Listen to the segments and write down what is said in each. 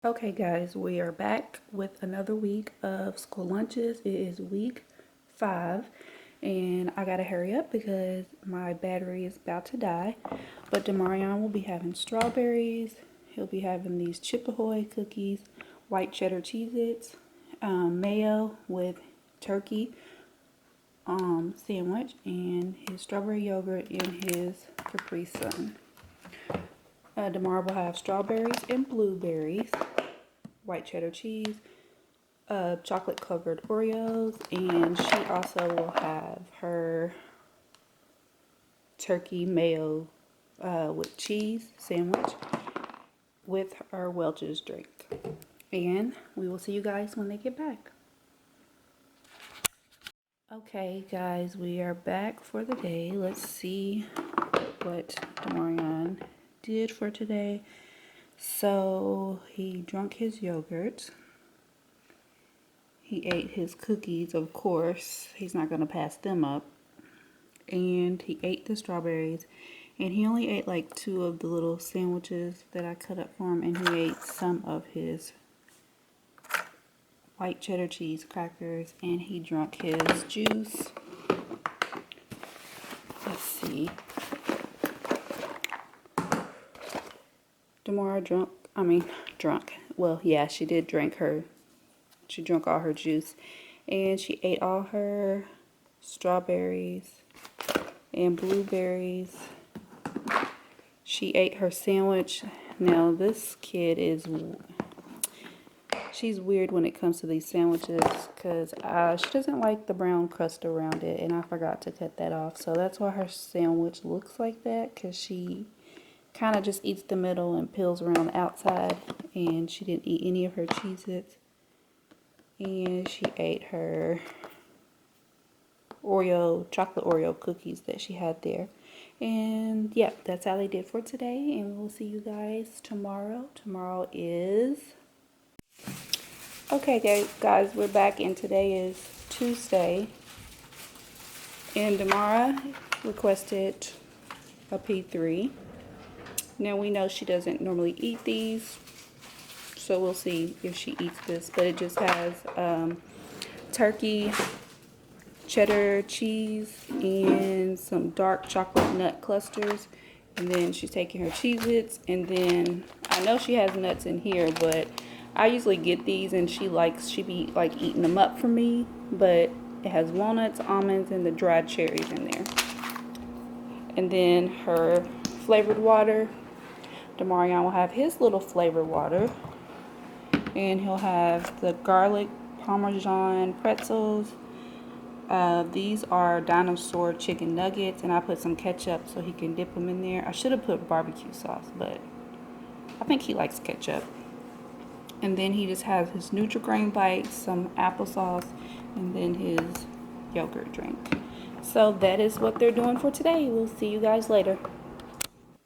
Okay guys, we are back with another week of school lunches. It is week 5 and I gotta hurry up because my battery is about to die. But Demarion will be having strawberries. He'll be having these Chip Ahoy cookies, white cheddar Cheez-Its, mayo with turkey sandwich, and his strawberry yogurt and his Capri Sun. Damara will have strawberries and blueberries, white cheddar cheese, chocolate covered Oreos, and she also will have her turkey mayo with cheese sandwich with her Welch's drink. And we will see you guys when they get back. Okay guys, we are back for the day. Let's see what Demarion did for today. So he drank his yogurt. He ate his cookies, of course. He's not going to pass them up. And he ate the strawberries. And he only ate like 2 of the little sandwiches that I cut up for him. And he ate some of his white cheddar cheese crackers. And he drank his juice. Let's see. Damara drunk. Well, yeah, she did drink her. She drank all her juice. And she ate all her strawberries and blueberries. She ate her sandwich. Now, this kid she's weird when it comes to these sandwiches because she doesn't like the brown crust around it. And I forgot to cut that off. So that's why her sandwich looks like that, because she kind of just eats the middle and peels around the outside. And she didn't eat any of her Cheez-Its. And she ate her chocolate Oreo cookies that she had there. And yeah, that's how they did for today. And we'll see you guys tomorrow. Tomorrow is... Okay guys, we're back and today is Tuesday. And Damara requested a P3. Now we know she doesn't normally eat these, so we'll see if she eats this. But it just has turkey, cheddar cheese, and some dark chocolate nut clusters. And then she's taking her Cheez-Its. And then I know she has nuts in here, but I usually get these and she be like eating them up for me. But it has walnuts, almonds, and the dried cherries in there. And then her flavored water. Demarion will have his little flavored water. And he'll have the garlic Parmesan pretzels. These are dinosaur chicken nuggets, and I put some ketchup so he can dip them in there. I should have put barbecue sauce, but I think he likes ketchup. And then he just has his Nutri-Grain bites, some applesauce, and then his yogurt drink. So that is what they're doing for today. We'll see you guys later.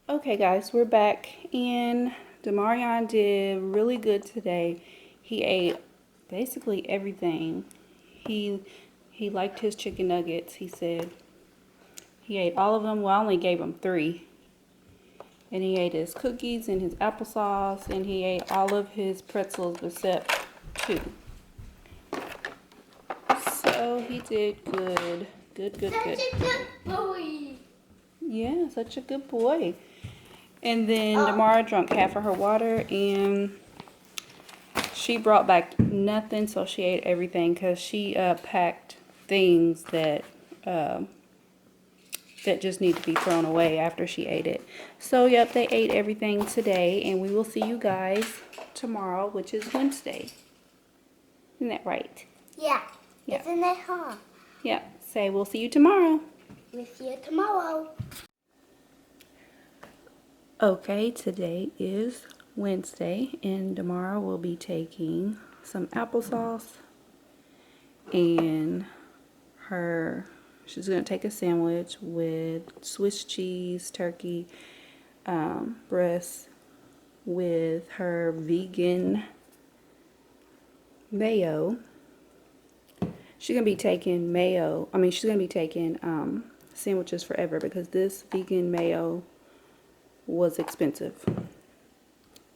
Okay guys, we're back, and Demarion did really good today. He ate basically everything. He liked his chicken nuggets, he said. He ate all of them. Well, I only gave him 3. And he ate his cookies and his applesauce, and he ate all of his pretzels except 2. So he did good. Good. Such a good boy. Yeah, such a good boy. And then Damara drank half of her water, and she brought back nothing, so she ate everything because she packed things that just need to be thrown away after she ate it. So, yep, they ate everything today, and we will see you guys tomorrow, which is Wednesday. Isn't that right? Yeah. Yeah. Isn't that hard? Yeah. Say, we'll see you tomorrow. We'll see you tomorrow. Okay, today is Wednesday, and Damara will be taking some applesauce, and she's going to take a sandwich with Swiss cheese, turkey, breast, with her vegan mayo. She's going to be taking sandwiches forever because this vegan mayo was expensive.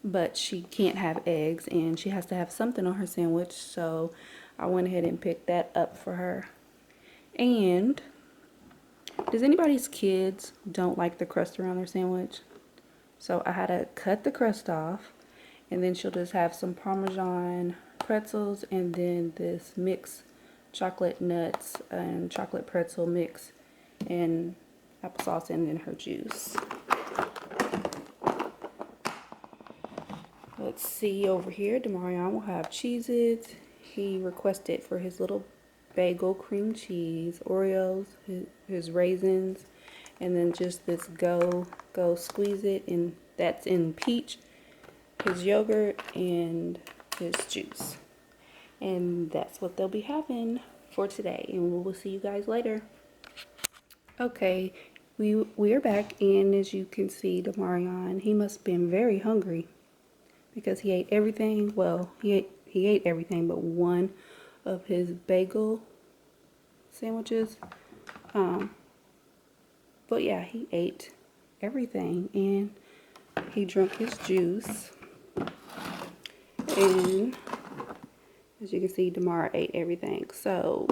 but she can't have eggs and she has to have something on her sandwich, so I went ahead and picked that up for her. And does anybody's kids don't like the crust around their sandwich? So I had to cut the crust off, and then she'll just have some Parmesan pretzels and then this mixed chocolate nuts and chocolate pretzel mix and applesauce and then her juice. Let's see over here. Damarion will have Cheez-Its. He requested for his little bagel cream cheese, Oreos, his raisins, and then just this go squeeze it, and that's in peach, his yogurt, and his juice. And that's what they'll be having for today, and we will see you guys later. Okay, we are back, and as you can see, Damarion, he must have been very hungry because he ate everything. Well, he ate everything but one of his bagel sandwiches. But yeah, he ate everything, and he drank his juice. And as you can see, Damara ate everything. So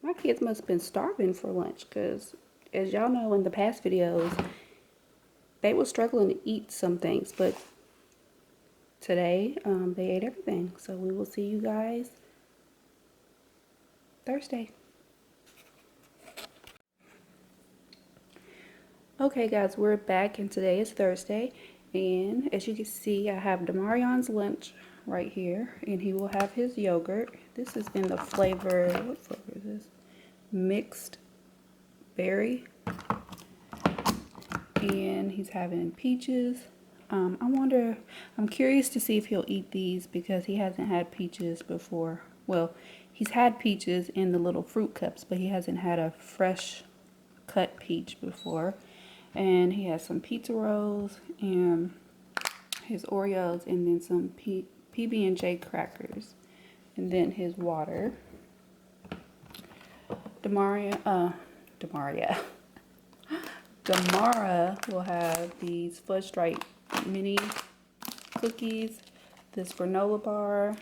my kids must have been starving for lunch, because as y'all know in the past videos, they were struggling to eat some things, but today they ate everything. So we will see you guys Thursday. Okay guys, we're back, and today is Thursday, and as you can see, I have Damarion's lunch right here, and he will have his yogurt. This is in the flavor, what flavor is this? Mixed berry. And he's having peaches. I'm curious to see if he'll eat these because he hasn't had peaches before. Well, he's had peaches in the little fruit cups, but he hasn't had a fresh cut peach before. And he has some pizza rolls and his Oreos, and then some PB&J crackers, and then his water. Damara will have these fudge stripe mini cookies, this granola bar,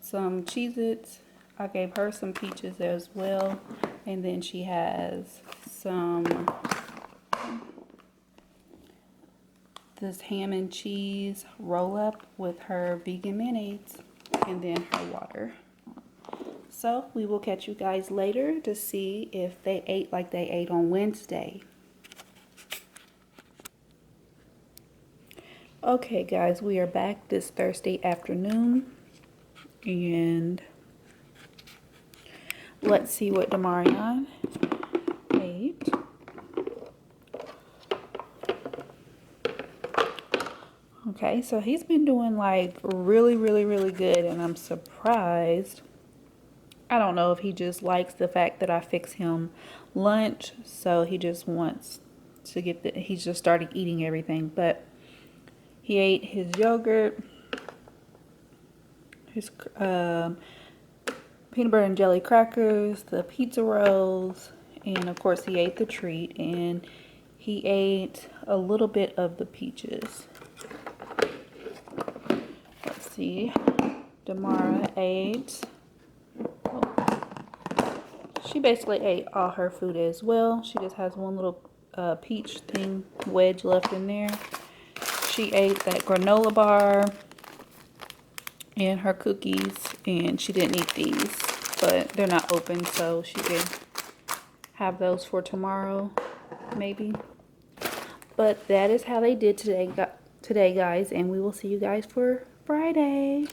some Cheez-Its. I gave her some peaches as well, and then she has some this ham and cheese roll up with her vegan mayonnaise, and then her water. So we will catch you guys later to see if they ate like they ate on Wednesday. Okay guys, we are back this Thursday afternoon, and let's see what Damarion ate. Okay, so he's been doing like really good, and I'm surprised. I don't know if he just likes the fact that I fix him lunch, so he just wants to get he's just started eating everything. But he ate his yogurt, his peanut butter and jelly crackers, the pizza rolls, and of course he ate the treat, and he ate a little bit of the peaches. Let's see. Damara ate. She basically ate all her food as well. She just has one little peach thing wedge left in there. She ate that granola bar and her cookies, and she didn't eat these, but they're not open, so she can have those for tomorrow, maybe. But that is how they did today, guys, and we will see you guys for Friday.